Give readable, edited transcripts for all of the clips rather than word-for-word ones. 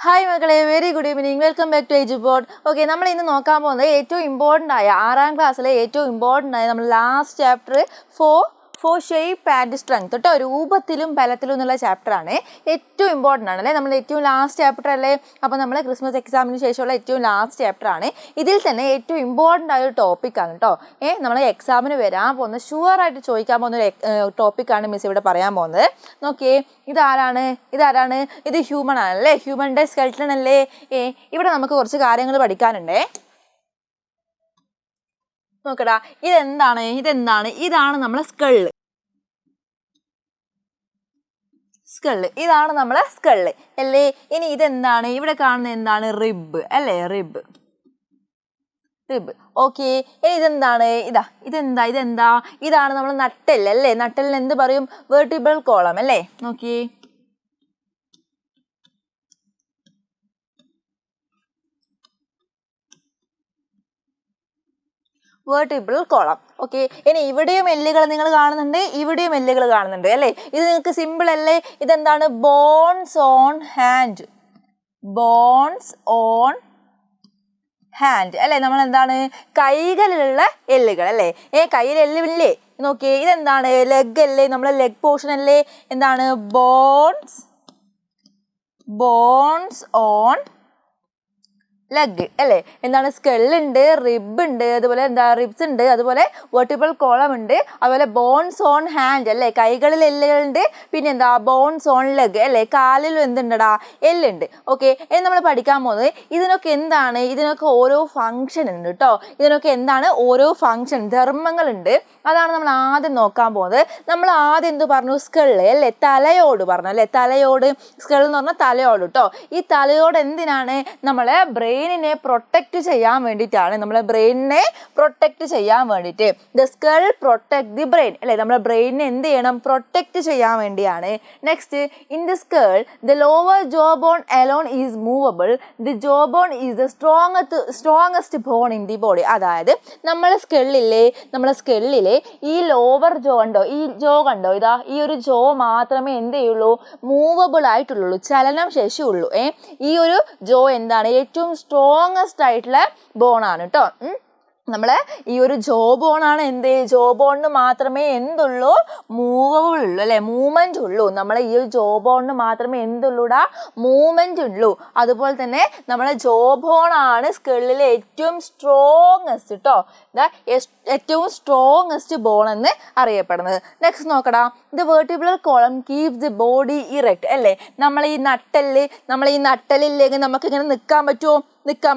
Hi മക്കളെ, very good evening. Welcome back to Eduboard. Okay, നമ്മൾ ഇന്ന് നോക്കാൻ പോകുന്നത് ഏറ്റവും ഇമ്പോർട്ടൻ്റ് ആയ 6ാം ക്ലാസ്സിലെ ഏറ്റവും ഇമ്പോർട്ടൻ്റ് ആയ നമ്മൾ last chapter four shape and strength കേട്ടോ, രൂപത്തിലും ബലത്തിലും എന്നുള്ള ചാപ്റ്ററാണ്. ഏറ്റവും ഇമ്പോർട്ടൻ്റ് ആണ് അല്ലേ, നമ്മൾ ഏറ്റവും ലാസ്റ്റ് ചാപ്റ്റർ അല്ലേ. അപ്പോൾ നമ്മൾ ക്രിസ്മസ് എക്സാമിന് ശേഷമുള്ള ഏറ്റവും ലാസ്റ്റ് ചാപ്റ്ററാണ്. ഇതിൽ തന്നെ ഏറ്റവും ഇമ്പോർട്ടൻ്റ് ആയ ഒരു ടോപ്പിക്കാണ് കേട്ടോ. നമ്മൾ എക്സാമിന് വരാൻ പോകുന്ന ഷുവറായിട്ട് ചോദിക്കാൻ പോകുന്ന ഒരു ടോപ്പിക്കാണ് മിസ് ഇവിടെ പറയാൻ പോകുന്നത്. നോക്കിയേ, ഇതാരാണ്? ഇത് ഹ്യൂമൺ ആണല്ലേ, ഹ്യൂമൻ്റെ സ്കെൽട്ടൺ അല്ലേ. ഇവിടെ നമുക്ക് കുറച്ച് കാര്യങ്ങൾ പഠിക്കാനുണ്ടേ. നോക്കടാ, ഇതെന്താണ്? ഇതാണ് നമ്മളെ സ്കള്ള്. ഇതാണ് നമ്മളെ സ്കള്ള് അല്ലേ. ഇനി ഇതെന്താണ്? ഇവിടെ കാണുന്ന എന്താണ്? റിബ് അല്ലേ, റിബ്. ഓക്കെ, ഇനി ഇതെന്താണ്? ഇതാണ് നമ്മൾ നട്ടെല്ല് അല്ലേ. നട്ടെല്ലിന് എന്ത് പറയും? വെർട്ടിബ്രൽ കോളം അല്ലേ. നോക്കിയേ, വെർട്ടിബ്രൽ കോളം. ഓക്കെ, ഇനി ഇവിടെയും എല്ലുകൾ നിങ്ങൾ കാണുന്നുണ്ട്, ഇവിടെയും എല്ലുകൾ കാണുന്നുണ്ട് അല്ലേ. ഇത് നിങ്ങൾക്ക് സിമ്പിൾ അല്ലേ. ഇതെന്താണ്? ബോൺസ് ഓൺ ഹാൻഡ് അല്ലേ. നമ്മൾ എന്താണ്? കൈകളിലുള്ള എല്ലുകൾ അല്ലേ. കയ്യിൽ എല്ലില്ലേ. നോക്കിയേ, ഇതെന്താണ്? ലെഗ് അല്ലേ, നമ്മളെ ലെഗ് പോർഷൻ അല്ലേ. എന്താണ്? ബോൺസ് ഓൺ ലെഗ് അല്ലേ. എന്താണ്? സ്കെള്ളുണ്ട്, റിബ് ഉണ്ട്, അതുപോലെ റിബ്സ് ഉണ്ട്, അതുപോലെ വെർട്ടിബ്രൽ കോളം ഉണ്ട്, അതുപോലെ ബോൺസ് ഓൺ ഹാൻഡ് അല്ലേ, കൈകളിൽ എല്ലുകളുണ്ട്, പിന്നെ ബോൺസ് ഓൺ ലെഗ് അല്ലേ, കാലിലും എന്തുണ്ടടാ? എല്ലുണ്ട്. ഓക്കെ, ഇനി നമ്മൾ പഠിക്കാൻ പോകുന്നത് ഇതിനൊക്കെ എന്താണ്? ഇതിനൊക്കെ ഓരോ ഫങ്ഷൻ ഉണ്ട് കേട്ടോ. ഇതിനൊക്കെ എന്താണ്? ഓരോ ഫങ്ഷൻ, ധർമ്മങ്ങളുണ്ട്. അതാണ് നമ്മൾ ആദ്യം നോക്കാൻ പോകുന്നത്. നമ്മൾ ആദ്യം എന്ത് പറഞ്ഞു? സ്കെള്ള് അല്ലേ, തലയോട് പറഞ്ഞു അല്ലേ. സ്കെൾ എന്ന് പറഞ്ഞാൽ തലയോട് കേട്ടോ. ഈ തലയോട് എന്തിനാണ്? നമ്മളെ ബ്രെയിനിനെ പ്രൊട്ടക്റ്റ് ചെയ്യാൻ വേണ്ടിയിട്ടാണ്. The skull protect the brain അല്ലേ. നമ്മളെ ബ്രെയിനിനെ എന്ത് ചെയ്യണം? പ്രൊട്ടക്റ്റ് ചെയ്യാൻ വേണ്ടിയാണ്. Next, in the skull the lower jaw bone alone is movable. The jaw bone is the strongest bone in the body. അതായത് നമ്മളെ സ്കെള്ളിലെ ഈ ലോവർ ജോ കണ്ടോ, ഈ ഒരു ജോ മാത്രമേ എന്ത് ചെയ്യുള്ളൂ? മൂവബിൾ ആയിട്ടുള്ളൂ, ചലനം ശേഷിയുള്ളൂ. ഈ ഒരു ജോ എന്താണ്? ഏറ്റവും സ്ട്രോങ്ങസ്റ്റ് ആയിട്ടുള്ള ബോണാണ് കേട്ടോ. നമ്മളെ ഈ ഒരു ജോ ബോണാണ് ജോ ബോണിന് മാത്രമേ എന്തുള്ളൂ? മൂവബിൾ ഉള്ളൂ അല്ലെ, മൂവ്മെന്റ് ഉള്ളൂ. നമ്മളെ ഈ ഒരു ജോ ബോണിന് മാത്രമേ എന്തുള്ളൂടാ? മൂവ്മെന്റ് ഉള്ളൂ. അതുപോലെ തന്നെ നമ്മളെ ജോ ബോണാണ് സ്കെള്ളിലെ ഏറ്റവും സ്ട്രോങ്ങസ്റ്റ് കേട്ടോ. ഏറ്റവും സ്ട്രോങ്ങസ്റ്റ് ബോൺ എന്ന് അറിയപ്പെടുന്നത്. നെക്സ്റ്റ് നോക്കടാ, the vertebral column keeps the body erect അല്ലേ. നമ്മളെ ഈ നട്ടലിലേക്ക് നമുക്ക് ഇങ്ങനെ നിൽക്കാൻ പറ്റുമോ? ഇരിക്കാൻ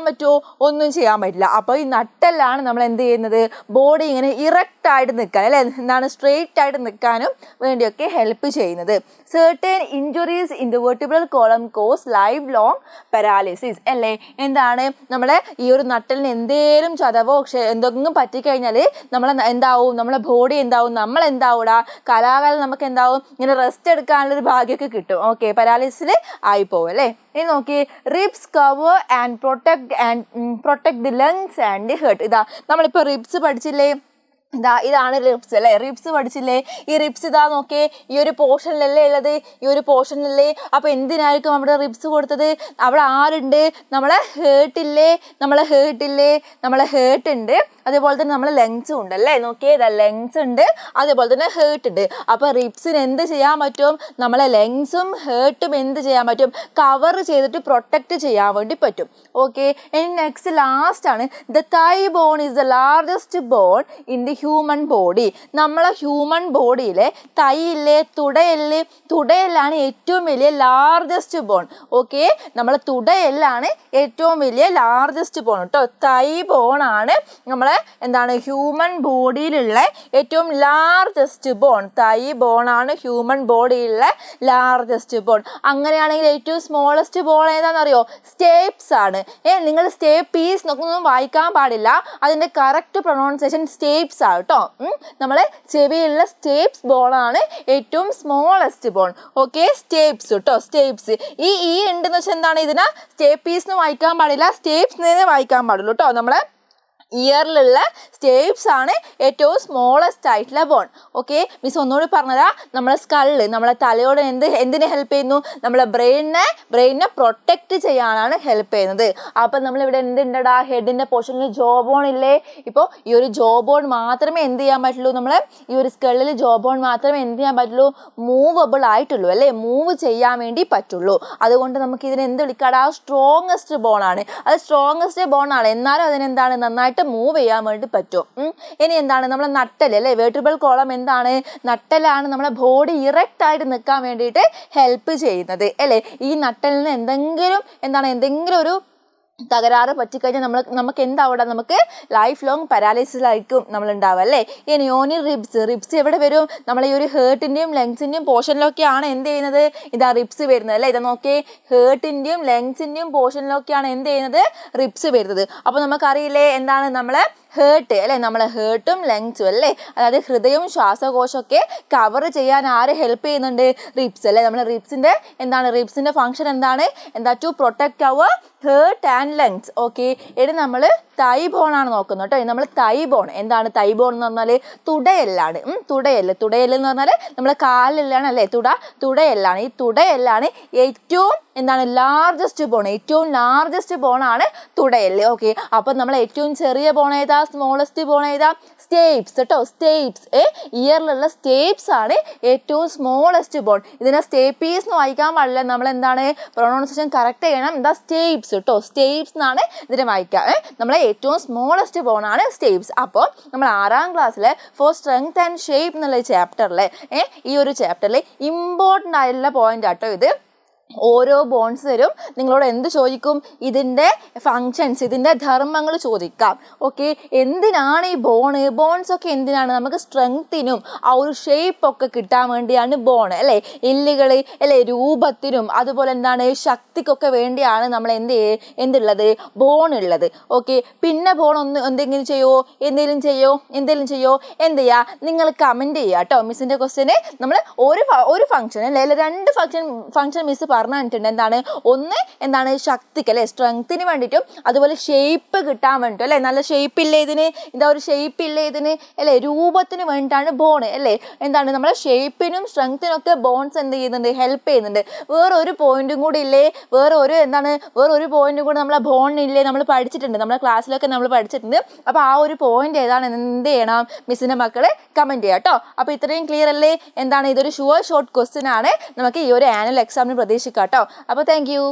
പറ്റുമോ? ഒന്നും ചെയ്യാൻ പറ്റില്ല. അപ്പോൾ ഈ നട്ടെല്ലാണ് നമ്മൾ എന്ത് ചെയ്യുന്നത്? ബോഡി ഇങ്ങനെ ഇറക്റ്റ് ആയിട്ട് നിൽക്കാൻ അല്ലേ, സ്ട്രെയിറ്റ് ആയിട്ട് നിൽക്കാനും വേണ്ടിയൊക്കെ ഹെൽപ്പ് ചെയ്യുന്നത്. certain injuries in the vertebral column cause lifelong paralysis അല്ലേ. എന്താണ്? നമ്മളെ ഈ ഒരു നട്ടലിന് എന്തേലും ചതവോ എന്തെങ്കിലും പറ്റിക്കഴിഞ്ഞാൽ നമ്മളെ ബോഡി നമ്മളെന്താവൂടാ? കലാകാലം നമുക്ക് ഇങ്ങനെ റെസ്റ്റ് എടുക്കാനുള്ളൊരു ഭാഗ്യമൊക്കെ കിട്ടും. ഓക്കെ, പാരാലിസിൽ ആയിപ്പോവും അല്ലേ. ഇനി നോക്കി, ribs cover and protect the lungs and the heart. നമ്മളിപ്പോൾ റിബ്സ് പഠിച്ചില്ലേ? ഇതാണ് റിബ്സ് അല്ലേ. റിബ്സ് പഠിച്ചില്ലേ? ഈ റിബ്സ് നോക്കേ, ഈ ഒരു പോർഷനിലല്ലേ ഉള്ളത്, ഈ ഒരു പോർഷനിലല്ലേ. അപ്പോൾ എന്തിനായിരിക്കും അവിടെ റിബ്സ് കൊടുത്തത്? അവിടെ ആരുണ്ട്? നമ്മളെ ഹേർട്ട് ഉണ്ട്, അതേപോലെ തന്നെ നമ്മളെ ലങ്സും ഉണ്ട് അല്ലേ. നോക്കിയേ, ലങ്സ് ഉണ്ട്, അതേപോലെ തന്നെ ഹേർട്ട് ഉണ്ട്. അപ്പോൾ റിബ്സിന് എന്ത് ചെയ്യാൻ പറ്റും? നമ്മളെ ലങ്സും ഹേർട്ടും എന്ത് ചെയ്യാൻ പറ്റും? കവർ ചെയ്തിട്ട് പ്രൊട്ടക്റ്റ് ചെയ്യാൻ വേണ്ടി പറ്റും. ഓക്കെ, ഇനി നെക്സ്റ്റ് ലാസ്റ്റ് ആണ്, the thigh bone is the largest bone in the human body. നമ്മളെ ഹ്യൂമൻ ബോഡിയിലെ തൈയില്ലേ, തുടയെല്ലാണ് ഏറ്റവും വലിയ ലാർജസ്റ്റ് ബോൺ. ഓക്കെ, നമ്മളെ തുടയെല്ലാണ് ഏറ്റവും വലിയ ലാർജസ്റ്റ് ബോൺ കേട്ടോ. തൈ ബോണാണ് നമ്മളെ ഹ്യൂമൻ ബോഡിയിലുള്ള ഏറ്റവും ലാർജസ്റ്റ് ബോൺ. തൈ ബോണാണ് ഹ്യൂമൻ ബോഡിയിലുള്ള ലാർജസ്റ്റ് ബോൺ. അങ്ങനെയാണെങ്കിൽ ഏറ്റവും സ്മോളസ്റ്റ് ബോൺ ഏതാണെന്നറിയോ? സ്റ്റേപ്സ് ആണ്. നിങ്ങൾ സ്റ്റേപ്പീസ് എന്നൊന്നും വായിക്കാൻ പാടില്ല. അതിൻ്റെ കറക്റ്റ് പ്രൊനൗൺസിയേഷൻ സ്റ്റേപ്സ് ആണ് കേട്ടോ. നമ്മളെ ചെവിയിലുള്ള സ്റ്റേപ്സ് ബോണാണ് ഏറ്റവും സ്മോളസ്റ്റ് ബോൺ. ഓക്കെ, സ്റ്റേപ്സ് കേട്ടോ, സ്റ്റേപ്സ്. ഈ ഉണ്ടെന്ന് വെച്ചാൽ എന്താണ്? ഇതിനെ സ്റ്റേപ്പീസ് എന്ന് വായിക്കാൻ പാടില്ല, സ്റ്റേപ്സ് വായിക്കാൻ പാടുള്ളൂ കേട്ടോ. നമ്മളെ ഇയറിലുള്ള സ്റ്റേപ്സ് ആണ് ഏറ്റവും സ്മോളസ്റ്റ് ആയിട്ടുള്ള ബോൺ. ഓക്കെ, മിസ് ഒന്നുകൂടി പറഞ്ഞതാ, നമ്മളെ സ്കള്ള്, നമ്മളെ തലയോട് എന്തിനെ ഹെൽപ്പ് ചെയ്യുന്നു? നമ്മളെ ബ്രെയിനിനെ പ്രൊട്ടക്റ്റ് ചെയ്യാനാണ് ഹെൽപ്പ് ചെയ്യുന്നത്. അപ്പം നമ്മളിവിടെ എന്തുണ്ടടാ, ഹെഡിൻ്റെ പോർഷനിൽ ജോ ബോൺ ഇല്ലേ? ഇപ്പോൾ ഈ ഒരു ജോ ബോൺ മാത്രമേ എന്ത് ചെയ്യാൻ പറ്റുള്ളൂ, നമ്മളെ ഈ ഒരു സ്കള്ളിൽ ജോ ബോൺ മാത്രമേ എന്ത് ചെയ്യാൻ പറ്റുള്ളൂ? മൂവബിൾ ആയിട്ടുള്ളൂ അല്ലേ, മൂവ് ചെയ്യാൻ വേണ്ടി പറ്റുള്ളൂ. അതുകൊണ്ട് നമുക്ക് ഇതിനെ എന്ത് വിളിക്കാടാ? സ്ട്രോങ്ങസ്റ്റ് ബോൺ ആണ്. അത് സ്ട്രോങ്ങസ്റ്റ് ബോൺ ആണ്, എന്നാലും അതിനെന്താണ്, നന്നായിട്ട് മൂവ് ചെയ്യാൻ വേണ്ടി പറ്റും. ഇനി എന്താണ്, നമ്മളെ നട്ടല് അല്ലേ, വെർട്ടിബ്രൽ കോളം എന്താണ്? നട്ടലാണ് നമ്മളെ ബോഡി ഇറക്റ്റ് ആയിട്ട് നിൽക്കാൻ വേണ്ടിയിട്ട് ഹെൽപ്പ് ചെയ്യുന്നത് അല്ലേ. ഈ നട്ടലിന് എന്തെങ്കിലും ഒരു തകരാറ് പറ്റിക്കഴിഞ്ഞാൽ നമുക്ക് എന്താവിടെ, നമുക്ക് ലൈഫ് ലോങ് പാരാലിസിസിലായിരിക്കും നമ്മൾ ഉണ്ടാവുക അല്ലേ. ഇനി ഓനി റിബ്സ് എവിടെ വരും? നമ്മളെ ഈ ഒരു ഹേർട്ടിൻ്റെയും ലങ്സിൻ്റെയും പോർഷനിലൊക്കെയാണ് എന്ത് ചെയ്യുന്നത്? ഇതാ റിബ്സ് വരുന്നത് അല്ലേ. ഇതാ നോക്കിയേ, ഹേർട്ടിൻ്റെയും ലങ്സിൻ്റെയും പോർഷനിലൊക്കെയാണ് എന്ത് ചെയ്യുന്നത്? റിബ്സ് വരുന്നത്. അപ്പോൾ നമുക്കറിയില്ലേ എന്താണ് നമ്മളെ ഹേർട്ട് അല്ലേ, നമ്മളെ ഹേർട്ടും ലങ്സും അല്ലേ, അതായത് ഹൃദയവും ശ്വാസകോശമൊക്കെ കവർ ചെയ്യാൻ ആര് ഹെൽപ്പ് ചെയ്യുന്നുണ്ട്? റിബ്സ് അല്ലേ. നമ്മളെ റിബ്സിൻ്റെ ഫംഗ്ഷൻ എന്താണ്? To protect our heart and lungs. Okay, ഇനി നമ്മൾ തൈ ബോണാണ് നോക്കുന്നത് കേട്ടോ. നമ്മൾ തൈ ബോൺ എന്താണ്? തൈ ബോൺ എന്ന് പറഞ്ഞാൽ തുടയെല്ലാണ്. തുടയെല്ല് എന്ന് പറഞ്ഞാൽ നമ്മളെ കാലിലാണ് അല്ലേ, തുടയെല്ലാണ്. ഈ തുടയെല്ലാണ് ഏറ്റവും ലാർജസ്റ്റ് ബോണാണ് തുടയെല്ല്. ഓക്കെ, അപ്പം നമ്മൾ ഏറ്റവും ചെറിയ ബോൺ ഏതാ? സ്മോളസ്റ്റ് ബോൺ ഏതാ? സ്റ്റേപ്സ് കേട്ടോ. ഇയറിലുള്ള സ്റ്റേപ്സ് ആണ് ഏറ്റവും സ്മോളസ്റ്റ് ബോൺ. ഇതിനെ സ്റ്റേപ്പീസ് എന്ന് വായിക്കാൻ പാടില്ല, നമ്മൾ പ്രൊനൗൺസിയേഷൻ കറക്റ്റ് ചെയ്യണം. സ്റ്റേപ്സ് കേട്ടോ, സ്റ്റേപ്സ് എന്നാണ് ഇതിനെ വായിക്കുക. നമ്മളെ ഏറ്റവും സ്മോളസ്റ്റ് ബോൺ ആണ് സ്റ്റേപ്സ്. അപ്പോൾ നമ്മൾ 6ാം ക്ലാസ്സിലെ ഫോർ സ്ട്രെങ്ത് ആൻഡ് ഷേപ്പ് എന്നുള്ള ഈ ഒരു ചാപ്റ്ററിൽ ഇമ്പോർട്ടൻ്റ് ആയിട്ടുള്ള പോയിന്റ് ആട്ടോ ഇത്. ഓരോ ബോൺസ് തരും, നിങ്ങളോട് എന്ത് ചോദിക്കും? ഇതിൻ്റെ ഫങ്ഷൻസ്, ഇതിൻ്റെ ധർമ്മങ്ങൾ ചോദിക്കാം. ഓക്കെ, എന്തിനാണ് ഈ ബോൺസ് ഒക്കെ എന്തിനാണ്? നമുക്ക് സ്ട്രെങ്ത്തിനും ആ ഒരു ഷേപ്പൊക്കെ കിട്ടാൻ വേണ്ടിയാണ് ബോൺ എല്ലുകൾ അല്ലേ, രൂപത്തിനും അതുപോലെ ശക്തിക്കൊക്കെ വേണ്ടിയാണ് നമ്മൾ എന്തുള്ളത്? ബോൺ ഉള്ളത്. ഓക്കെ, പിന്നെ ബോൺ എന്തെങ്കിലും ചെയ്യോ? എന്ത് ചെയ്യുക? നിങ്ങൾ കമൻറ്റ് ചെയ്യുക കേട്ടോ. മിസ്സിൻ്റെ ക്വസ്റ്റ്യന് നമ്മൾ ഒരു ഫംഗ്ഷൻ അല്ലേ, 2 ഫംഗ്ഷൻ മിസ് പറഞ്ഞിട്ടുണ്ട്. ഒന്ന് ശക്തിക്ക് അല്ലെ, സ്ട്രെങ്ത്തിന് വേണ്ടിയിട്ടും അതുപോലെ ഷേപ്പ് കിട്ടാൻ വേണ്ടിയിട്ടും അല്ലെ. നല്ല ഷേപ്പില്ലേ ഇതിന്, ഒരു ഷേപ്പില്ലേ ഇതിന് അല്ലെ, രൂപത്തിന് വേണ്ടിയിട്ടാണ് ബോൺ അല്ലേ. നമ്മളെ ഷേപ്പിനും സ്ട്രെങ്ത്തിനും ഒക്കെ ബോൺസ് എന്ത് ചെയ്യുന്നുണ്ട്? ഹെൽപ്പ് ചെയ്യുന്നുണ്ട്. വേറൊരു പോയിന്റും കൂടി ഇല്ലേ, വേറൊരു പോയിന്റും കൂടി നമ്മളെ ബോണില്ലേ, നമ്മൾ പഠിച്ചിട്ടുണ്ട്, നമ്മുടെ ക്ലാസ്സിലൊക്കെ നമ്മൾ പഠിച്ചിട്ടുണ്ട്. അപ്പോൾ ആ ഒരു പോയിന്റ് ഏതാണ്? എന്ത് ചെയ്യണം? മിസ്സിൻ്റെ മക്കള് കമൻറ്റ് ചെയ്യാം കേട്ടോ. അപ്പോൾ ഇത്രയും ക്ലിയർ അല്ലേ? ഇതൊരു ഷുവർ ഷോർട്ട് ക്വസ്റ്റ്യൻ ആണ്, നമുക്ക് ഈ ഒരു ആനുവൽ എക്സാമിന് പ്രതീക്ഷിക്കാം കേട്ടോ. അപ്പോൾ താങ്ക് യു.